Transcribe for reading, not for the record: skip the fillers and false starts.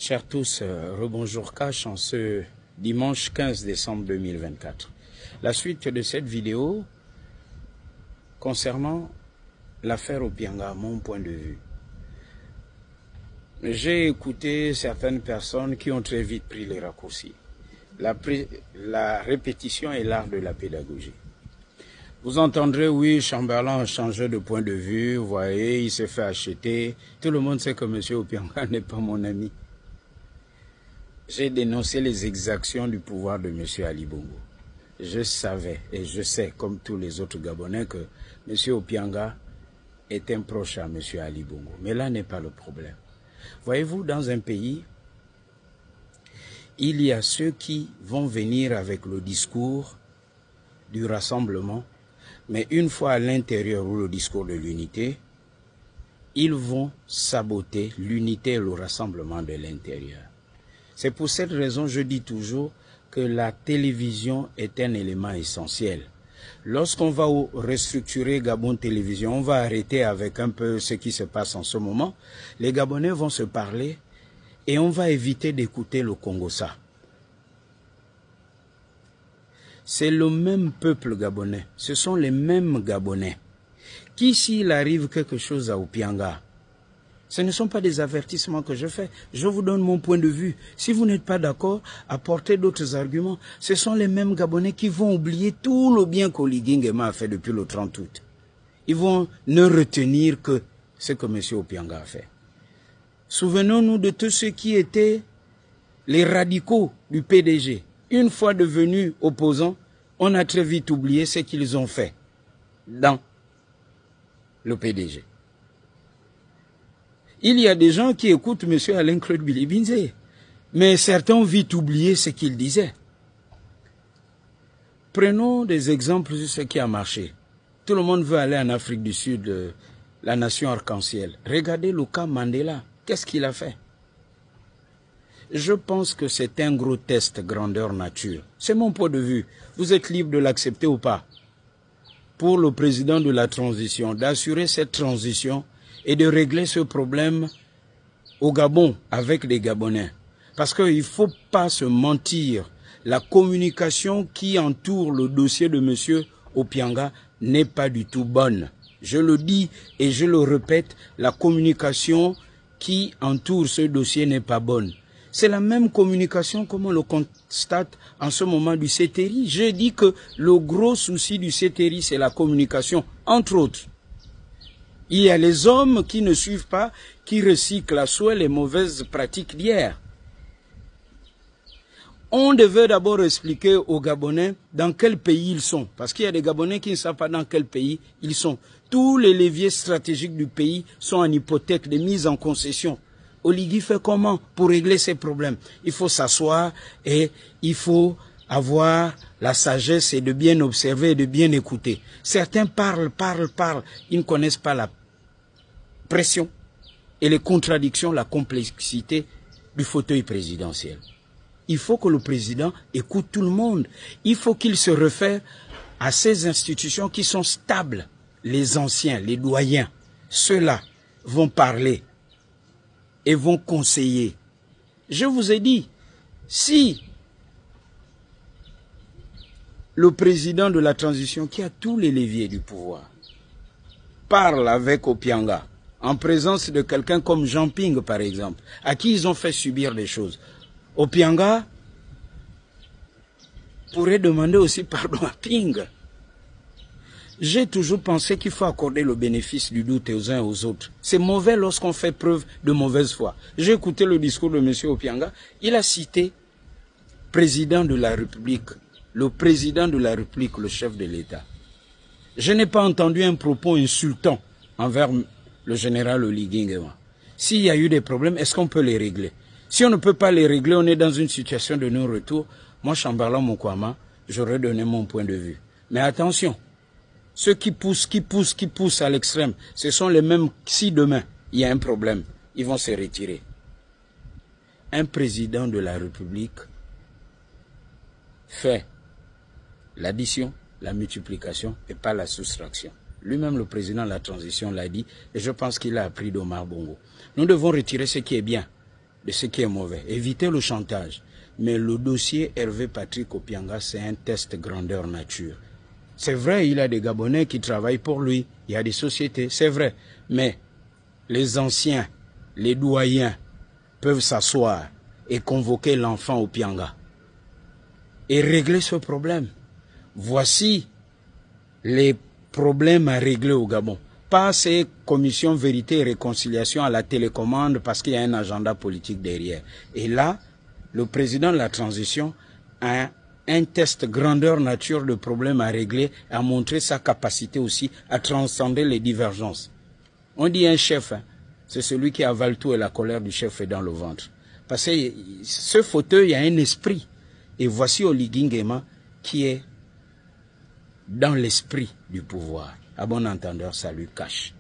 Chers tous, rebonjour Cash en ce dimanche 15 décembre 2024. La suite de cette vidéo concernant l'affaire Opianga, mon point de vue. J'ai écouté certaines personnes qui ont très vite pris les raccourcis. La répétition est l'art de la pédagogie. Vous entendrez, oui, Chamberlain a changé de point de vue, vous voyez, il s'est fait acheter. Tout le monde sait que M. Opianga n'est pas mon ami. J'ai dénoncé les exactions du pouvoir de M. Ali Bongo. Je savais et je sais, comme tous les autres Gabonais, que M. Opianga est un proche à M. Ali Bongo. Mais là n'est pas le problème. Voyez-vous, dans un pays, il y a ceux qui vont venir avec le discours du rassemblement, mais une fois à l'intérieur ou le discours de l'unité, ils vont saboter l'unité et le rassemblement de l'intérieur. C'est pour cette raison que je dis toujours que la télévision est un élément essentiel. Lorsqu'on va restructurer Gabon Télévision, on va arrêter avec un peu ce qui se passe en ce moment. Les Gabonais vont se parler et on va éviter d'écouter le Congossa. C'est le même peuple gabonais, ce sont les mêmes Gabonais qui, s'il arrive quelque chose à Opianga, ce ne sont pas des avertissements que je fais. Je vous donne mon point de vue. Si vous n'êtes pas d'accord, apportez d'autres arguments. Ce sont les mêmes Gabonais qui vont oublier tout le bien qu'Oligui Nguema a fait depuis le 30 août. Ils vont ne retenir que ce que M. Opianga a fait. Souvenons-nous de tous ceux qui étaient les radicaux du PDG. Une fois devenus opposants, on a très vite oublié ce qu'ils ont fait dans le PDG. Il y a des gens qui écoutent M. Alain-Claude Bilibinze, mais certains ont vite oublié ce qu'il disait. Prenons des exemples de ce qui a marché. Tout le monde veut aller en Afrique du Sud, la nation arc-en-ciel. Regardez le cas Mandela. Qu'est-ce qu'il a fait? Je pense que c'est un gros test grandeur nature. C'est mon point de vue. Vous êtes libre de l'accepter ou pas. Pour le président de la transition, d'assurer cette transition et de régler ce problème au Gabon avec les Gabonais. Parce qu'il ne faut pas se mentir. La communication qui entoure le dossier de M. Opianga n'est pas du tout bonne. Je le dis et je le répète, la communication qui entoure ce dossier n'est pas bonne. C'est la même communication comme on le constate en ce moment du CTRI. J'ai dit que le gros souci du CTRI, c'est la communication, entre autres. Il y a les hommes qui ne suivent pas, qui recyclent à souhait les mauvaises pratiques d'hier. On devait d'abord expliquer aux Gabonais dans quel pays ils sont. Parce qu'il y a des Gabonais qui ne savent pas dans quel pays ils sont. Tous les leviers stratégiques du pays sont en hypothèque, des mises en concession. Oligui fait comment pour régler ces problèmes? Il faut s'asseoir et il faut avoir la sagesse et de bien observer et de bien écouter. Certains parlent. Ils ne connaissent pas la pression et les contradictions, la complexité du fauteuil présidentiel. Il faut que le président écoute tout le monde. Il faut qu'il se réfère à ces institutions qui sont stables. Les anciens, les doyens, ceux-là vont parler et vont conseiller. Je vous ai dit, si le président de la transition, qui a tous les leviers du pouvoir, parle avec Opianga, en présence de quelqu'un comme Jean Ping, par exemple, à qui ils ont fait subir des choses, Opianga pourrait demander aussi pardon à Ping. J'ai toujours pensé qu'il faut accorder le bénéfice du doute aux uns et aux autres. C'est mauvais lorsqu'on fait preuve de mauvaise foi. J'ai écouté le discours de M. Opianga. Il a cité président de la République, le président de la République, le chef de l'État. Je n'ai pas entendu un propos insultant envers le général Oligui Nguema. S'il y a eu des problèmes, est-ce qu'on peut les régler? Si on ne peut pas les régler, on est dans une situation de non-retour. Moi, Chamberlain Mokwama, j'aurais donné mon point de vue. Mais attention, ceux qui poussent à l'extrême, ce sont les mêmes, si demain, il y a un problème, ils vont se retirer. Un président de la République fait l'addition, la multiplication et pas la soustraction. Lui-même, le président de la transition l'a dit, et je pense qu'il a appris d'Omar Bongo. Nous devons retirer ce qui est bien de ce qui est mauvais. Évitez le chantage. Mais le dossier Hervé Patrick Opianga, c'est un test grandeur nature. C'est vrai, il y a des Gabonais qui travaillent pour lui. Il y a des sociétés, c'est vrai. Mais les anciens, les doyens peuvent s'asseoir et convoquer l'enfant Opianga et régler ce problème. Voici les problèmes à régler au Gabon. Pas ces commissions vérité et réconciliation à la télécommande parce qu'il y a un agenda politique derrière. Et là, le président de la transition a un test grandeur nature de problème à régler, a montré sa capacité aussi à transcender les divergences. On dit un chef, hein, c'est celui qui avale tout et la colère du chef est dans le ventre. Parce que ce fauteuil a un esprit. Et voici Oligui Nguema qui est dans l'esprit du pouvoir. À bon entendeur, ça lui cache.